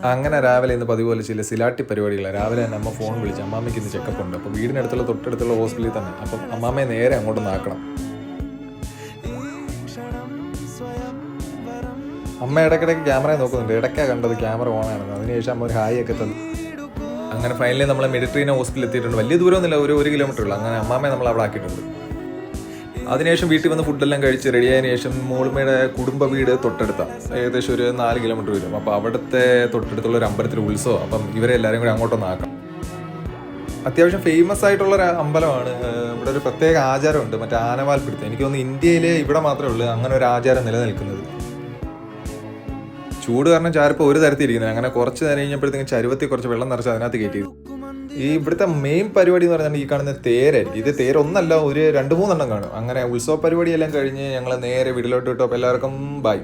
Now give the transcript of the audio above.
അങ്ങനെ രാവിലെ ഇന്ന് പതിവ് പോലെ ചില സിലാട്ടി പരിപാടികളാണ്. രാവിലെ തന്നെ അമ്മ ഫോൺ വിളിച്ച് അമ്മാമ്മയ്ക്ക് ഇന്ന് ചെക്കപ്പ് ഉണ്ട്. അപ്പോൾ വീടിനടുത്തുള്ള തൊട്ടടുത്തുള്ള ഹോസ്പിറ്റലിൽ തന്നെ. അപ്പം അമ്മാമ്മയെ നേരെ അങ്ങോട്ട് നാക്കണം. അമ്മ ഇടയ്ക്കിടയ്ക്ക് ക്യാമറ നോക്കുന്നുണ്ട്. ഇടയ്ക്കാണ് കണ്ടത് ക്യാമറ ഓൺ ആണെന്ന്. അതിനുശേഷം അമ്മ ഒരു ഹായ് ഒക്കെ തന്നു. അങ്ങനെ ഫൈനലി നമ്മൾ മെഡിട്രീന ഹോസ്പിറ്റലിൽ എത്തിയിട്ടുണ്ട്. വലിയ ദൂരമൊന്നുമില്ല, ഒരു കിലോമീറ്റർ ഉള്ളൂ. അങ്ങനെ അമ്മാമ്മയെ നമ്മൾ അവിടെ ആക്കിയിട്ടുണ്ട്. അതിനുശേഷം വീട്ടിൽ വന്ന് ഫുഡെല്ലാം കഴിച്ച് റെഡിയായതിനു ശേഷം മോളുമ്മയുടെ കുടുംബ വീട് തൊട്ടടുത്താണ്, ഏകദേശം ഒരു 4 കിലോമീറ്റർ വരും. അപ്പോൾ അവിടുത്തെ തൊട്ടടുത്തുള്ള ഒരു അമ്പലത്തിൽ ഉത്സവം. അപ്പം ഇവരെ എല്ലാവരും കൂടി അങ്ങോട്ടൊന്ന് ആക്കാം. അത്യാവശ്യം ഫേമസ് ആയിട്ടുള്ള ഒരു അമ്പലമാണ്. ഇവിടെ ഒരു പ്രത്യേക ആചാരമുണ്ട്, മറ്റേ ആനവാൽപ്പിടുത്തം. എനിക്ക് തോന്നുന്നു ഇന്ത്യയിൽ ഇവിടെ മാത്രമേ ഉള്ളൂ അങ്ങനെ ഒരു ആചാരം നിലനിൽക്കുന്നത്. ചൂട് കാരണം ചാരിപ്പോൾ ഒരു തരത്തിൽ ഇരിക്കുന്നത്. അങ്ങനെ കുറച്ച് നേരം കഴിഞ്ഞപ്പോഴത്തേക്കും ചരുവത്തിൽ കുറച്ച് വെള്ളം നിറച്ച് അതിനകത്ത് കയറ്റി. ഈ ഇവിടുത്തെ മെയിൻ പരിപാടി എന്ന് പറഞ്ഞാൽ ഈ കാണുന്ന തേരായിരിക്കും. ഇത് തേരൊന്നല്ല, ഒരു 2-3 എണ്ണം കാണും. അങ്ങനെ ഉത്സവ പരിപാടിയെല്ലാം കഴിഞ്ഞ് ഞങ്ങൾ നേരെ വീട്ടിലോട്ട് വിട്ടു. അപ്പോൾ എല്ലാവർക്കും ബൈ.